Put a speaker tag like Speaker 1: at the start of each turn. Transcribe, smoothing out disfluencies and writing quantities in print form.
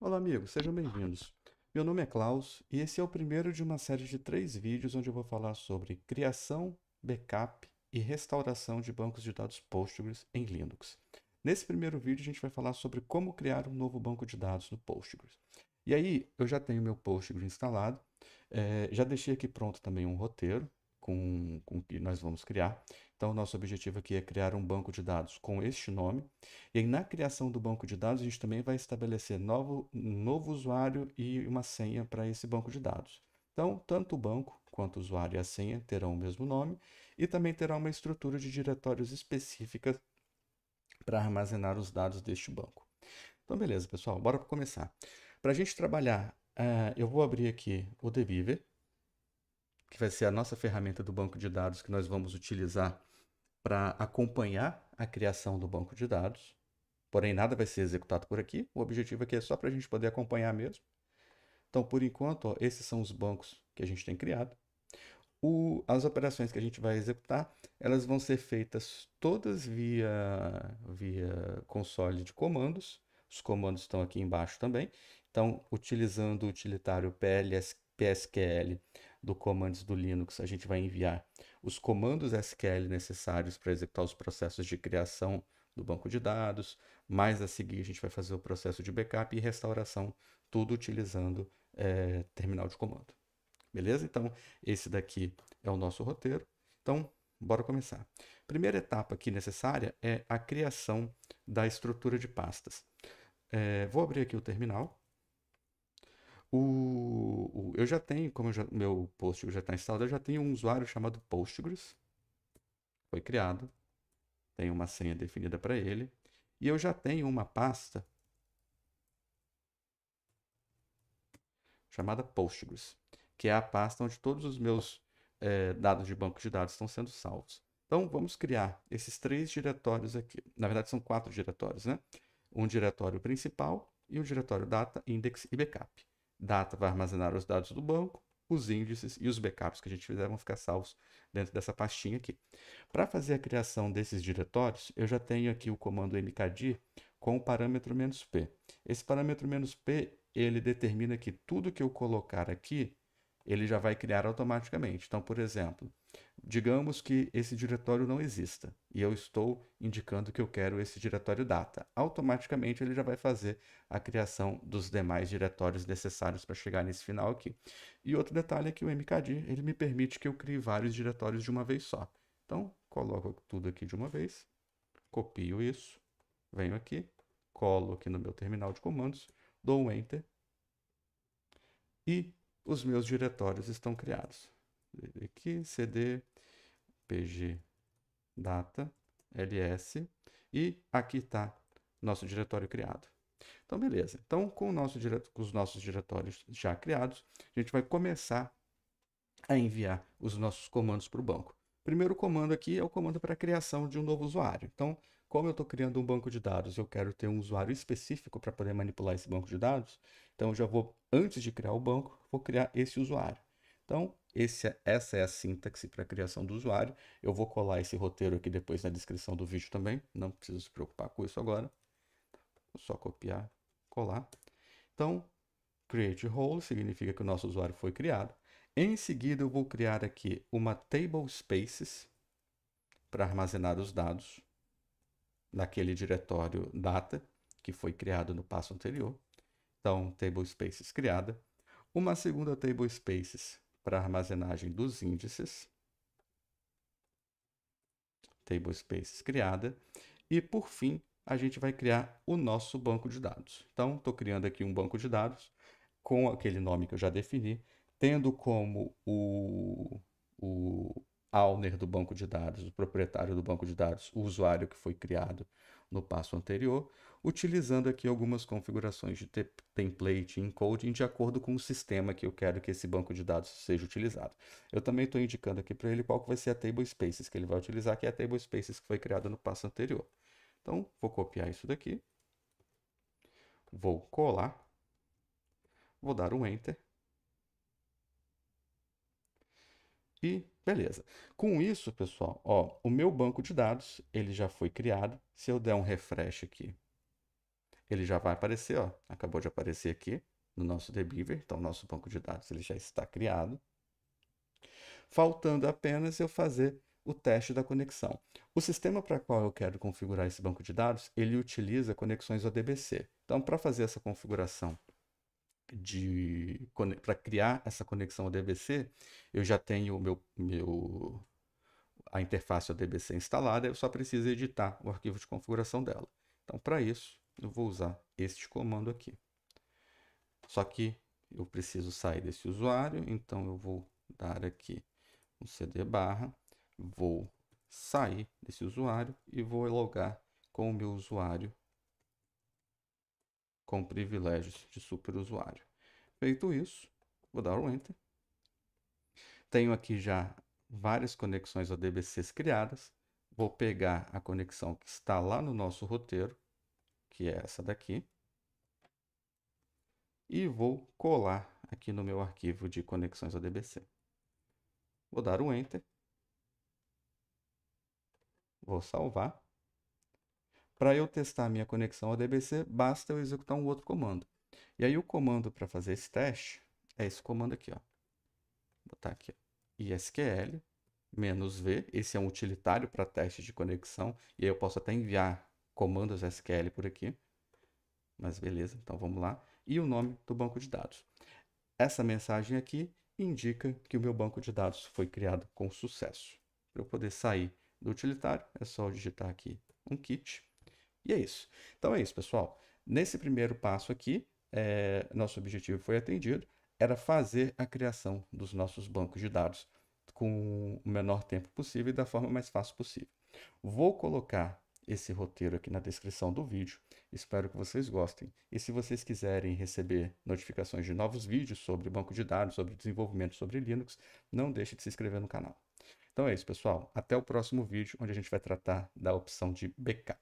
Speaker 1: Olá, amigos, sejam bem-vindos. Meu nome é Klaus e esse é o primeiro de uma série de 3 vídeos onde eu vou falar sobre criação, backup e restauração de bancos de dados Postgres em Linux. Nesse primeiro vídeo, a gente vai falar sobre como criar um novo banco de dados no Postgres. E aí, eu já tenho meu Postgres instalado, já deixei aqui pronto também um roteiro com o que nós vamos criar. Então, nosso objetivo aqui é criar um banco de dados com este nome. E aí, na criação do banco de dados, a gente também vai estabelecer um novo usuário e uma senha para esse banco de dados. Então, tanto o banco quanto o usuário e a senha terão o mesmo nome e também terá uma estrutura de diretórios específica para armazenar os dados deste banco. Então, beleza, pessoal, bora começar. Para a gente trabalhar, eu vou abrir aqui o Deviver, que vai ser a nossa ferramenta do banco de dados que nós vamos utilizar para acompanhar a criação do banco de dados. Porém, nada vai ser executado por aqui. O objetivo aqui é só para a gente poder acompanhar mesmo. Então, por enquanto, ó, esses são os bancos que a gente tem criado. As operações que a gente vai executar, elas vão ser feitas todas via console de comandos. Os comandos estão aqui embaixo também. Então, utilizando o utilitário PSQL do Commands do Linux, a gente vai enviar os comandos SQL necessários para executar os processos de criação do banco de dados. Mais a seguir, a gente vai fazer o processo de backup e restauração, tudo utilizando terminal de comando. Beleza? Então, esse daqui é o nosso roteiro. Então, bora começar. Primeira etapa aqui necessária é a criação da estrutura de pastas. Vou abrir aqui o terminal. Eu já tenho, meu Postgres já está instalado, eu já tenho um usuário chamado Postgres. Foi criado. Tem uma senha definida para ele. E eu já tenho uma pasta chamada Postgres, que é a pasta onde todos os meus dados de banco de dados estão sendo salvos. Então, vamos criar esses 3 diretórios aqui. Na verdade, são 4 diretórios, né? Um diretório principal e um diretório data, index e backup. Data vai armazenar os dados do banco, os índices e os backups que a gente fizer vão ficar salvos dentro dessa pastinha aqui. Para fazer a criação desses diretórios, eu já tenho aqui o comando mkdir com o parâmetro "-p". Esse parâmetro "-p", ele determina que tudo que eu colocar aqui, ele já vai criar automaticamente. Então, por exemplo, digamos que esse diretório não exista e eu estou indicando que eu quero esse diretório data. Automaticamente ele já vai fazer a criação dos demais diretórios necessários para chegar nesse final aqui. E outro detalhe é que o mkdir, ele me permite que eu crie vários diretórios de uma vez só. Então, coloco tudo aqui de uma vez, copio isso, venho aqui, colo aqui no meu terminal de comandos, dou um Enter e os meus diretórios estão criados. Aqui, cd, pg, data, ls e aqui está nosso diretório criado. Então, beleza. Então, com os nossos diretórios já criados, a gente vai começar a enviar os nossos comandos para o banco. O primeiro comando aqui é o comando para a criação de um novo usuário. Então, como eu estou criando um banco de dados, eu quero ter um usuário específico para poder manipular esse banco de dados, então eu já vou, antes de criar o banco, vou criar esse usuário. Então, essa é a sintaxe para a criação do usuário. Eu vou colar esse roteiro aqui depois na descrição do vídeo também, não preciso se preocupar com isso agora. Vou só copiar, colar. Então, create role significa que o nosso usuário foi criado. Em seguida, eu vou criar aqui uma table spaces para armazenar os dados naquele diretório data que foi criado no passo anterior. Então, table spaces criada. Uma segunda table spaces para armazenagem dos índices. Table spaces criada. E, por fim, a gente vai criar o nosso banco de dados. Então, estou criando aqui um banco de dados com aquele nome que eu já defini, tendo como o owner do banco de dados, o proprietário do banco de dados, o usuário que foi criado no passo anterior, utilizando aqui algumas configurações de template e encoding de acordo com o sistema que eu quero que esse banco de dados seja utilizado. Eu também estou indicando aqui para ele qual que vai ser a table spaces que ele vai utilizar, que é a table spaces que foi criada no passo anterior. Então, vou copiar isso daqui, vou colar, vou dar um Enter. E beleza. Com isso, pessoal, ó, o meu banco de dados, ele já foi criado. Se eu der um refresh aqui, ele já vai aparecer, ó, acabou de aparecer aqui no nosso Debeaver, então nosso banco de dados ele já está criado. Faltando apenas eu fazer o teste da conexão. O sistema para qual eu quero configurar esse banco de dados, ele utiliza conexões ODBC. Então, para fazer essa configuração para criar essa conexão ODBC, eu já tenho a interface ODBC instalada, eu só preciso editar o arquivo de configuração dela. Então, para isso, eu vou usar este comando aqui. Só que eu preciso sair desse usuário, então eu vou dar aqui um cd barra, vou sair desse usuário e vou logar com o meu usuário com privilégios de superusuário. Feito isso, vou dar um Enter. Tenho aqui já várias conexões ODBCs criadas. Vou pegar a conexão que está lá no nosso roteiro, que é essa daqui, e vou colar aqui no meu arquivo de conexões ODBC. Vou dar um Enter. Vou salvar. Para eu testar a minha conexão ODBC, basta eu executar um outro comando. E aí o comando para fazer esse teste é esse comando aqui, ó. Vou botar aqui, ó, isql -v, esse é um utilitário para teste de conexão, e aí eu posso até enviar comandos SQL por aqui. Mas beleza, então vamos lá. E o nome do banco de dados. Essa mensagem aqui indica que o meu banco de dados foi criado com sucesso. Para eu poder sair do utilitário, é só eu digitar aqui um kit. E é isso. Então é isso, pessoal. Nesse primeiro passo aqui, nosso objetivo foi atendido. Era fazer a criação dos nossos bancos de dados com o menor tempo possível e da forma mais fácil possível. Vou colocar esse roteiro aqui na descrição do vídeo. Espero que vocês gostem. E se vocês quiserem receber notificações de novos vídeos sobre banco de dados, sobre desenvolvimento sobre Linux, não deixe de se inscrever no canal. Então é isso, pessoal. Até o próximo vídeo, onde a gente vai tratar da opção de backup.